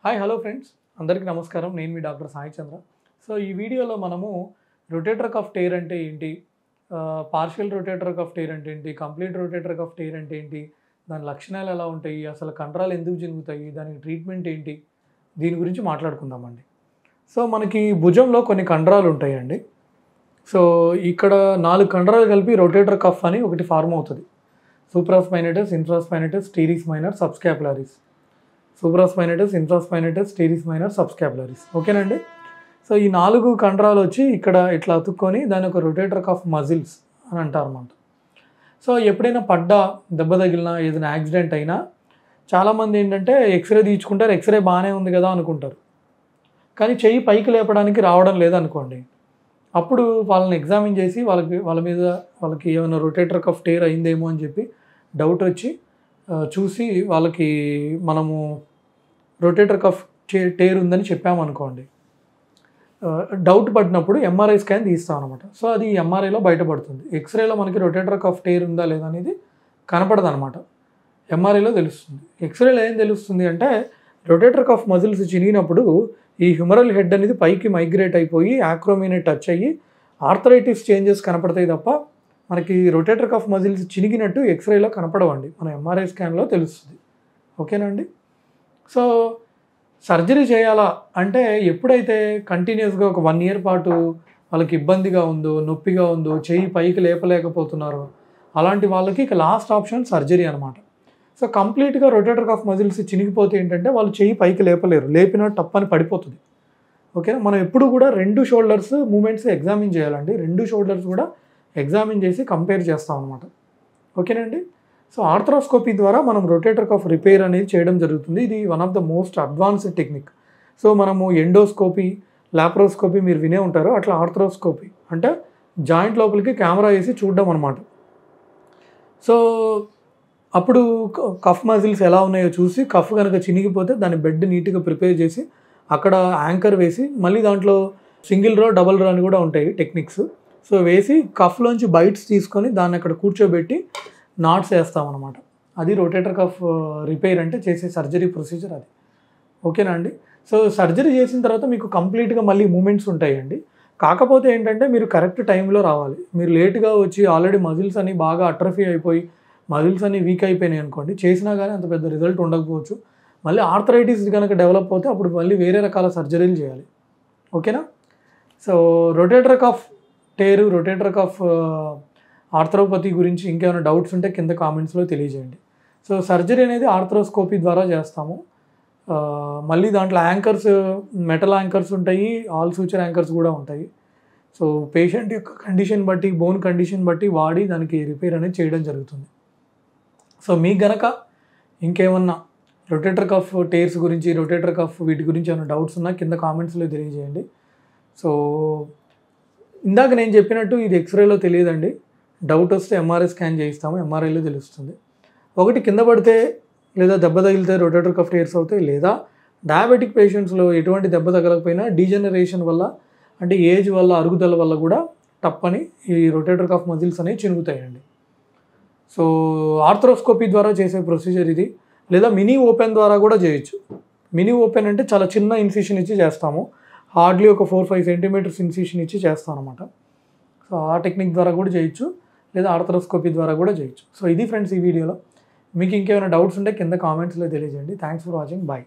Hi hello friends, అందరికీ నమస్కారం. నేను మీ డాక్టర్ సాయి చంద్ర. సో ఈ వీడియోలో మనము రొటేటర్ కఫ్ టేర్ అంటే ఏంటి, పార్షియల్ రొటేటర్ కఫ్ టేర్ అంటే ఏంటి, కంప్లీట్ రొటేటర్ కఫ్ టేర్ అంటే ఏంటి, దాని లక్షణాలు ఎలా ఉంటాయి, అసలు కండరాలు ఎందుకు జరుగుతాయి, దానికి ట్రీట్మెంట్ ఏంటి, దీని గురించి మాట్లాడుకుందామండి. సో మనకి భుజంలో కొన్ని కండరాలు ఉంటాయండి. సో ఇక్కడ 4 కండరాలు కలిపి రొటేటర్ కఫ్ అని ఒకటి ఫార్మ్ అవుతుంది. సూప్రాస్పైనేటస్, ఇన్ఫ్రాస్పైనేటస్, టీరిస్ మైనర్, సబ్స్కాపులారిస్. సూప్రాస్పైనేటస్, ఇన్ఫ్రాస్పైనేటస్, టీరిస్ మైనర్, సబ్స్కాపులారిస్. ఓకేనండి. సో ఈ 4 కండరాలు వచ్చి ఇక్కడ ఇట్లా అతుక్కొని దాని ఒక రొటేటర్ కఫ్ మజిల్స్ అని అంటారు అన్నమాట. సో ఎప్పుడైనా పడ్డా, దెబ్బ తగిలినా, ఏదైనా యాక్సిడెంట్ అయినా చాలామంది ఏంటంటే ఎక్స్రే తీయించుకుంటారు, ఎక్స్రే బాగానే ఉంది కదా అనుకుంటారు. కానీ చెయ్యి పైకి లేపడానికి రావడం లేదనుకోండి, అప్పుడు వాళ్ళని ఎగ్జామిన్ చేసి వాళ్ళకి ఏమైనా రొటేటర్ కఫ్ టేర్ అయిందేమో అని చెప్పి డౌట్ వచ్చి చూసి వాళ్ళకి మనము రొటేటర్ కఫ్ టేర్ ఉందని చెప్పామనుకోండి, డౌట్ పడినప్పుడు ఎంఆర్ఐ స్కాన్ తీస్తాం అనమాట. సో అది ఎంఆర్ఐలో బయటపడుతుంది. ఎక్స్రేలో మనకి రొటేటర్ కఫ్ టేర్ ఉందా లేదా అనేది కనపడదు అనమాట, ఎంఆర్ఐలో తెలుస్తుంది. ఎక్స్రేలో ఏం తెలుస్తుంది అంటే రొటేటర్ కఫ్ మజిల్స్ చినిగినప్పుడు ఈ హ్యూమరల్ హెడ్ అనేది పైకి మైగ్రేట్ అయిపోయి యాక్రోమిని టచ్ అయ్యి ఆర్థరైటిస్ చేంజెస్ కనపడతాయి తప్ప మనకి రొటేటర్ కఫ్ మజిల్స్ చినిగినట్టు ఎక్స్రేలో కనపడవండి, మన ఎంఆర్ఐ స్కాన్లో తెలుస్తుంది. ఓకేనండి. సో సర్జరీ చేయాలా అంటే ఎప్పుడైతే కంటిన్యూస్గా ఒక 1 year పాటు వాళ్ళకి ఇబ్బందిగా ఉందో, నొప్పిగా ఉందో, చెయ్యి పైకి లేపలేకపోతున్నారో అలాంటి వాళ్ళకి ఇక లాస్ట్ ఆప్షన్ సర్జరీ అనమాట. సో కంప్లీట్గా రొటేటర్ కఫ్ మజిల్స్ చినిగిపోతే ఏంటంటే వాళ్ళు చెయ్యి పైకి లేపలేరు, లేపిన టప్పని పడిపోతుంది. ఓకేనా. మనం ఎప్పుడు కూడా 2 షోల్డర్స్ మూమెంట్స్ ఎగ్జామిన్ చేయాలండి. 2 షోల్డర్స్ కూడా ఎగ్జామిన్ చేసి కంపేర్ చేస్తాం అనమాట. ఓకేనండి. సో ఆర్థ్రోస్కోపీ ద్వారా మనం రొటేటర్ కఫ్ రిపేర్ అనేది చేయడం జరుగుతుంది. ఇది one of the most advanced technique. So మనము ఎండోస్కోపీ, లాప్రోస్కోపీ మీరు వినే ఉంటారు, అట్లా ఆర్థ్రోస్కోపీ అంటే జాయింట్ లోపలికి కెమెరా వేసి చూడడం అనమాట. సో అప్పుడు కఫ్ మజిల్స్ ఎలా ఉన్నాయో చూసి, కఫ్ కనుక చినిగిపోతే దాని బెడ్ నీట్గా ప్రిపేర్ చేసి అక్కడ యాంకర్ వేసి, మళ్ళీ దాంట్లో సింగిల్ రో, డబుల్ రో అని కూడా ఉంటాయి టెక్నిక్స్. సో వేసి కఫ్లోంచి బైట్స్ తీసుకొని దాన్ని అక్కడ కూర్చోబెట్టి నాట్స్ వేస్తామన్నమాట. అది రొటేటర్ కఫ్ రిపేర్ అంటే చేసే సర్జరీ ప్రొసీజర్ అది. ఓకేనా అండి. సో సర్జరీ చేసిన తర్వాత మీకు కంప్లీట్గా మళ్ళీ మూమెంట్స్ ఉంటాయండి. కాకపోతే ఏంటంటే మీరు కరెక్ట్ టైంలో రావాలి. మీరు లేట్గా వచ్చి ఆల్రెడీ మజిల్స్ అని బాగా అట్రఫీ అయిపోయి మజిల్స్ అన్ని వీక్ అయిపోయినాయి అనుకోండి, చేసినా కానీ అంత పెద్ద రిజల్ట్ ఉండకపోవచ్చు. మళ్ళీ ఆర్థరైటిస్ కనుక డెవలప్ అవుతే అప్పుడు మళ్ళీ వేరే రకాల సర్జరీలు చేయాలి. ఓకేనా. So rotator cuff tear, rotator cuff arthropathy గురించి ఇంకేమైనా డౌట్స్ ఉంటే కింద కామెంట్స్లో తెలియజేయండి. సో సర్జరీ అనేది ఆర్థ్రోస్కోపీ ద్వారా చేస్తాము. మళ్ళీ దాంట్లో యాంకర్స్, మెటల్ యాంకర్స్ ఉంటాయి, ఆల్ సూచర్ యాంకర్స్ కూడా ఉంటాయి. సో పేషెంట్ యొక్క కండిషన్ బట్టి, బోన్ కండిషన్ బట్టి వాడి దానికి రిపేర్ అనేది చేయడం జరుగుతుంది. సో మీకు గనక ఇంకేమన్నా రొటేటర్ కఫ్ టేర్స్ గురించి, రొటేటర్ కఫ్ వీటి గురించి ఏమైనా డౌట్స్ ఉన్నా కింద కామెంట్స్లో తెలియజేయండి. సో ఇందాక నేను చెప్పినట్టు ఇది ఎక్స్రేలో తెలియదండి. డౌట్ వస్తే ఎంఆర్ఐ స్కాన్ చేయిస్తాము, ఎంఆర్ఐలో తెలుస్తుంది. ఒకటి కింద పడితే లేదా దెబ్బ తగిలితే రొటేటర్ కఫ్ టేర్స్ అవుతాయి, లేదా డయాబెటిక్ పేషెంట్స్లో ఎటువంటి దెబ్బ తగలకపోయినా డీజనరేషన్ వల్ల అంటే ఏజ్ వల్ల, అరుగుదల వల్ల కూడా టప్పని ఈ రొటేటర్ కఫ్ మజిల్స్ అనేవి చినుగుతాయండి. సో ఆర్థ్రోస్కోపీ ద్వారా చేసే ప్రొసీజర్ ఇది, లేదా మినీ ఓపెన్ ద్వారా కూడా చేయొచ్చు. మినీ ఓపెన్ అంటే చాలా చిన్న ఇన్సిషన్ ఇచ్చి చేస్తాము, హార్డ్లీ ఒక 4-5 centimeters ఇన్సిషన్ ఇచ్చి చేస్తాం అనమాట. సో ఆ టెక్నిక్ ద్వారా కూడా చేయొచ్చు, లేదా ఆర్థ్రోస్కోపీ ద్వారా కూడా చేయొచ్చు. సో ఇది ఫ్రెండ్స్ ఈ వీడియోలో. మీకు ఇంకేమైనా డౌట్స్ ఉంటే కింద కామెంట్స్లో తెలియజేయండి. Thanks for watching. బాయ్.